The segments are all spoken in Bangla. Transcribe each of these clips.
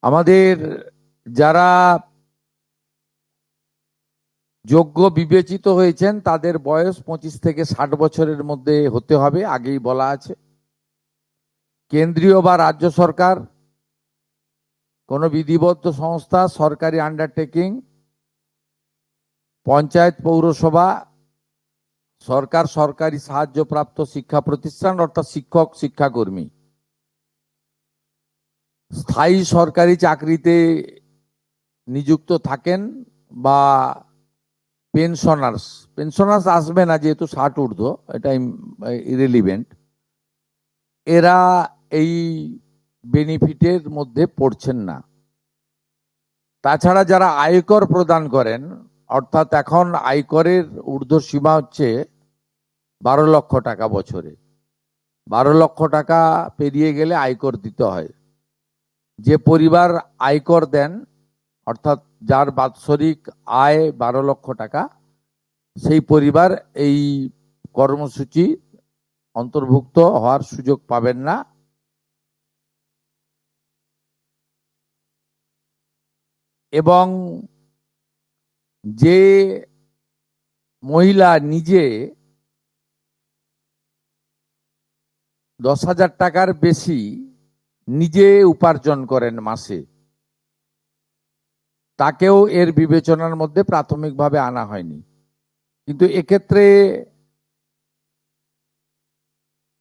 আমাদের যারা যোগ্য বিবেচিত হয়েছেন তাদের বয়স 25 থেকে 60 বছরের মধ্যে হতে হবে, আগেই বলা আছে। কেন্দ্রীয় বা রাজ্য সরকার, কোনো বিধিবদ্ধ সংস্থা, সরকারি আন্ডারটেকিং, পঞ্চায়েত, পৌরসভা, সরকার, সরকারি সাহায্যপ্রাপ্ত শিক্ষা প্রতিষ্ঠান অর্থাৎ শিক্ষক, শিক্ষাকর্মী, স্থায়ী সরকারি চাকরিতে নিযুক্ত থাকেন বা পেনশনার্স আসবে না যেহেতু 60 ঊর্ধ্ব, এটা ইরেলিভেন্ট। এরা এই বেনিফিটের মধ্যে পড়ছেন না। তাছাড়া যারা আয়কর প্রদান করেন, অর্থাৎ এখন আয়করের ঊর্ধ্ব সীমা হচ্ছে 12 লক্ষ টাকা বছরে। 12 লক্ষ টাকা পেরিয়ে গেলে আয়কর দিতে হয়। যে পরিবার আয়কর দেন, অর্থাৎ যার বাৎসরিক আয় 12 লক্ষ টাকা, সেই পরিবার এই কর্মসূচি অন্তর্ভুক্ত হওয়ার সুযোগ পাবেন না। এবং যে মহিলা নিজে 10,000 টাকার বেশি নিজে উপার্জন করেন মাসে, তাকেও এর বিবেচনার মধ্যে প্রাথমিকভাবে আনা হয়নি। কিন্তু এক্ষেত্রে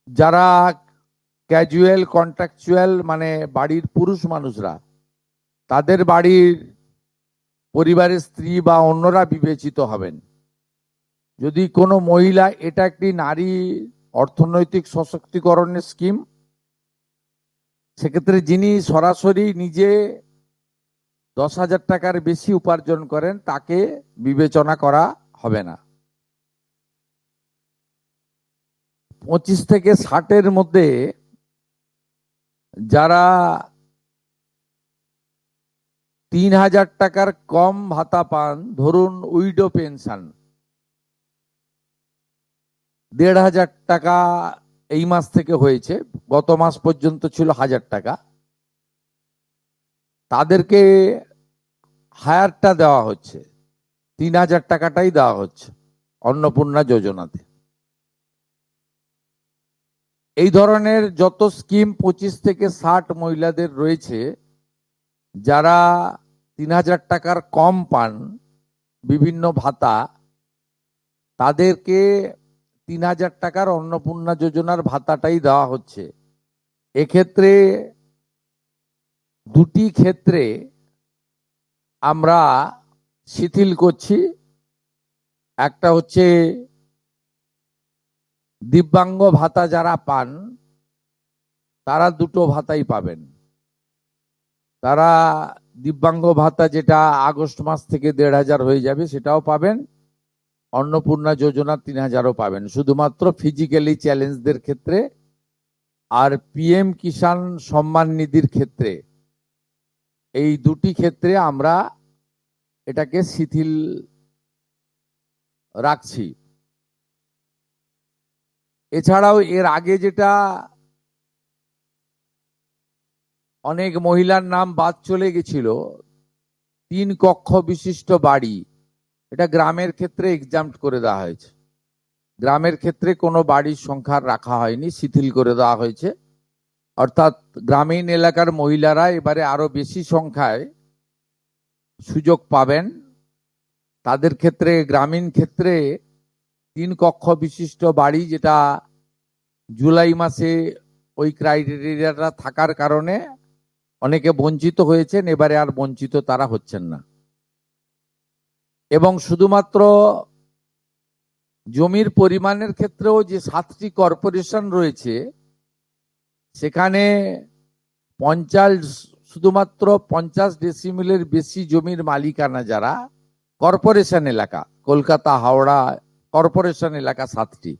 যারা ক্যাজুয়াল কন্ট্রাকচুয়াল, মানে বাড়ির পুরুষ মানুষরা, তাদের বাড়ির পরিবারের স্ত্রী বা অন্যরা বিবেচিত হবেন। যদি কোনো মহিলা, এটা একটি নারী অর্থনৈতিক সশক্তিকরণের স্কিম, সেক্ষেত্রে যিনি সরাসরি নিজে 10,000 টাকার বেশি উপার্জন করেন তাকে বিবেচনা করা হবে না। 25 থেকে 60-এর মধ্যে যারা 3,000 টাকার কম ভাতা পান, ধরুন উইডো পেনশন 1,500 টাকা এই মাস থেকে হয়েছে, গত মাস পর্যন্ত ছিল 1,000 টাকা, তাদেরকে হায়ারটা দেওয়া হচ্ছে, 3,000 টাকাটাই দেওয়া হচ্ছে অন্নপূর্ণা যোজনাতে। এই ধরনের যত স্কিম 25 থেকে 60 মহিলাদের রয়েছে, যারা 3,000 টাকার কম পান বিভিন্ন ভাতা, তাদেরকে 3,000 টাকার অন্নপূর্ণা যোজনার ভাতাটাই দেওয়া হচ্ছে। এক্ষেত্রে দুটি ক্ষেত্রে আমরা শিথিল করছি। একটা হচ্ছে দিব্যাঙ্গ ভাতা যারা পান তারা দুটো ভাতাই পাবেন। তারা দিব্যাঙ্গ ভাতা যেটা আগস্ট মাস থেকে 1,500 হয়ে যাবে সেটাও পাবেন, অন্নপূর্ণা যোজনা 3,000ও পাবেন, শুধুমাত্র ফিজিক্যালি চ্যালেঞ্জদের ক্ষেত্রে। আর পিএম কিষাণ সম্মান নিধির ক্ষেত্রে, এই দুটি ক্ষেত্রে আমরা এটাকে শিথিল রাখছি। এছাড়াও এর আগে যেটা অনেক মহিলার নাম বাদ চলে গেছিল, 3 কক্ষ বিশিষ্ট বাড়ি, এটা গ্রামের ক্ষেত্রে এক্সাম্পট করে দেওয়া হয়েছে। গ্রামের ক্ষেত্রে কোনো বাড়ির সংখ্যা রাখা হয়নি, শিথিল করে দেওয়া হয়েছে। অর্থাৎ গ্রামীণ এলাকার মহিলারা এবারে আরো বেশি সংখ্যায় সুযোগ পাবেন। তাদের ক্ষেত্রে, গ্রামীণ ক্ষেত্রে 3 কক্ষ বিশিষ্ট বাড়ি, যেটা জুলাই মাসে ওই ক্রাইটেরিয়াটা থাকার কারণে অনেকে বঞ্চিত হয়েছেন, এবারে আর বঞ্চিত তারা হচ্ছেন না। এবং শুধুমাত্র জমির পরিমাণের ক্ষেত্রেও যে 7টি কর্পোরেশন রয়েছে, সেখানে শুধুমাত্র 50 ডেসিমেলের বেশি জমির মালিকানা যারা কর্পোরেশন এলাকা, কলকাতা, হাওড়া কর্পোরেশন এলাকা 7টি,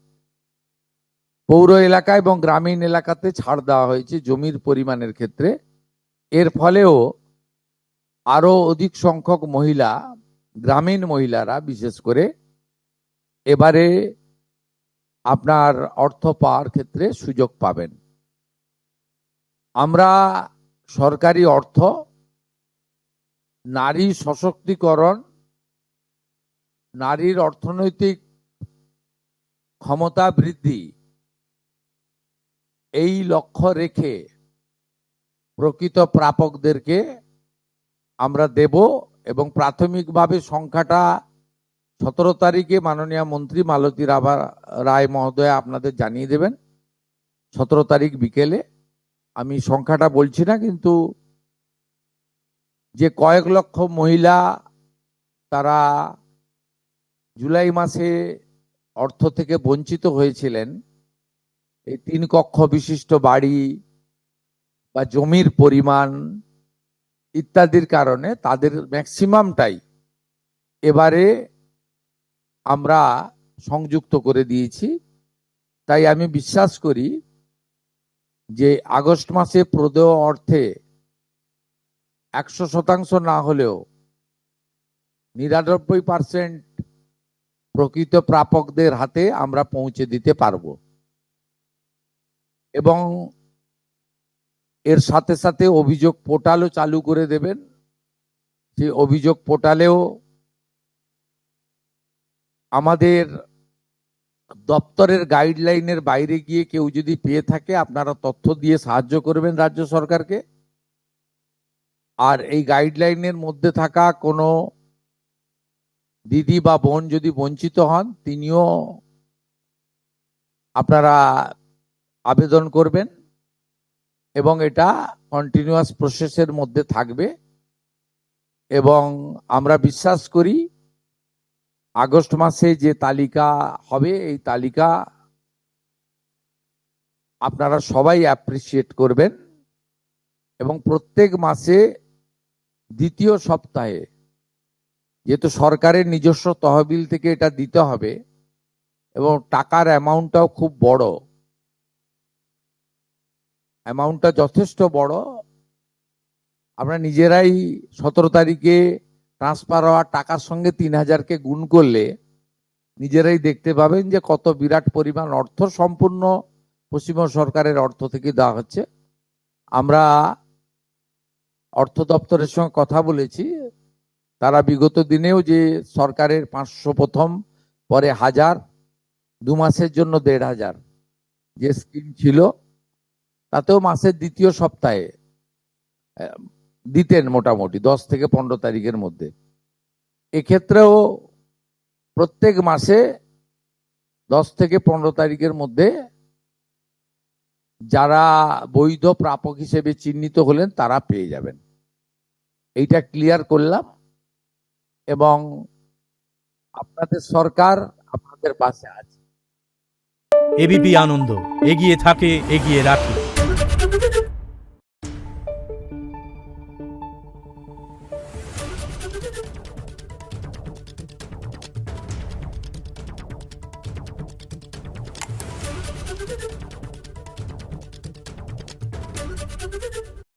পৌর এলাকা এবং গ্রামীণ এলাকাতে ছাড় দেওয়া হয়েছে জমির পরিমাণের ক্ষেত্রে। এর ফলেও আরো অধিক সংখ্যক মহিলা, গ্রামীণ মহিলারা বিশেষ করে, এবারে আপনার অর্থ পাওয়ার ক্ষেত্রে সুযোগ পাবেন। আমরা সরকারি অর্থ নারী সশক্তিকরণ, নারীর অর্থনৈতিক ক্ষমতা বৃদ্ধি, এই লক্ষ্য রেখে প্রকৃত প্রাপকদেরকে আমরা দেব এবং প্রাথমিকভাবে সংখ্যাটা 17 তারিখে মাননীয় মন্ত্রী মালতী রায় মহোদয় আপনাদের জানিয়ে দেবেন। 17 তারিখ বিকেলে। আমি সংখ্যাটা বলছি না, কিন্তু যে কয়েক লক্ষ মহিলা তারা জুলাই মাসে অর্থ থেকে বঞ্চিত হয়েছিলেন, এই 3 কক্ষ বিশিষ্ট বাড়ি বা জমির পরিমাণ ইত্যাদির কারণে তাদের ম্যাক্সিমামটাই এবারে আমরা সংযুক্ত করে দিয়েছি। তাই আমি বিশ্বাস করি যে আগস্ট মাসে প্রদেয় অর্থে 100% না হলেও 99% প্রকৃত প্রাপকদের হাতে আমরা পৌঁছে দিতে পারবো। এবং এর সাথে সাথে অভিযোগ পোর্টালও চালু করে দেবেন। সেই অভিযোগ পোর্টালেও আমাদের দপ্তরের গাইডলাইনের বাইরে গিয়ে কেউ যদি পেয়ে থাকে আপনারা তথ্য দিয়ে সাহায্য করবেন রাজ্য সরকারকে। আর এই গাইডলাইনের মধ্যে থাকা কোনো দিদি বা বোন যদি বঞ্চিত হন, তিনিও আপনারা আবেদন করবেন এবং এটা কন্টিনিউয়াস প্রসেসের মধ্যে থাকবে। এবং আমরা বিশ্বাস করি আগস্ট মাসে যে তালিকা হবে, এই তালিকা আপনারা সবাই অ্যাপ্রিসিয়েট করবেন এবং প্রত্যেক মাসে দ্বিতীয় সপ্তাহে, যেহেতু সরকারের নিজস্ব তহবিল থেকে এটা দিতে হবে এবং টাকার অ্যামাউন্টটাও খুব বড়, অ্যামাউন্টটা যথেষ্ট বড়। আমরা নিজেরাই 17 তারিখে ট্রান্সফার হওয়ার টাকার সঙ্গে 3000কে গুণ করলে নিজেরাই দেখতে পাবেন যে কত বিরাট পরিমাণ অর্থ সম্পূর্ণ পশ্চিমবঙ্গ সরকারের অর্থ থেকে দেওয়া হচ্ছে। আমরা অর্থ দপ্তরের সঙ্গে কথা বলেছি, তারা বিগত দিনেও যে সরকারের 500 প্রথম, পরে 1000, 2 মাসের জন্য 1500 যে স্কিম ছিল, তাতেও মাসের দ্বিতীয় সপ্তাহে দিতেন মোটামুটি 10 থেকে 15 তারিখের মধ্যে। এক্ষেত্রেও প্রত্যেক মাসে 10 থেকে 15 তারিখের মধ্যে যারা বৈধ প্রাপক হিসেবে চিহ্নিত হলেন তারা পেয়ে যাবেন। এইটা ক্লিয়ার করলাম এবং আপনাদের সরকার আপনাদের পাশে আছে। এবিপি আনন্দ, এগিয়ে থাকে, এগিয়ে রাখে।